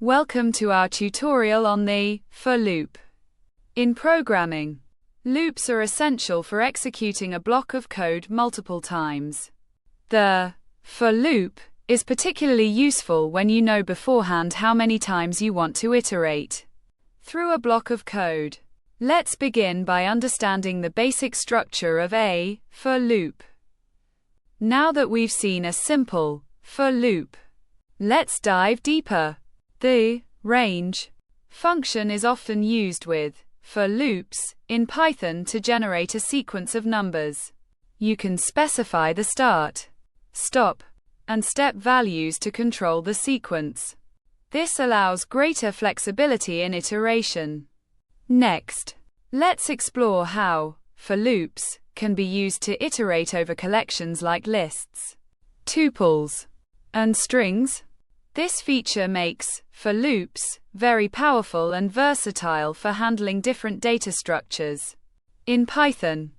Welcome to our tutorial on the for loop. In programming, loops are essential for executing a block of code multiple times. The for loop is particularly useful when you know beforehand how many times you want to iterate through a block of code. Let's begin by understanding the basic structure of a for loop. Now that we've seen a simple for loop, let's dive deeper. The range function is often used with for loops in Python to generate a sequence of numbers. You can specify the start, stop, and step values to control the sequence. This allows greater flexibility in iteration. Next, let's explore how for loops can be used to iterate over collections like lists, tuples, and strings. This feature makes for loops very powerful and versatile for handling different data structures. In Python,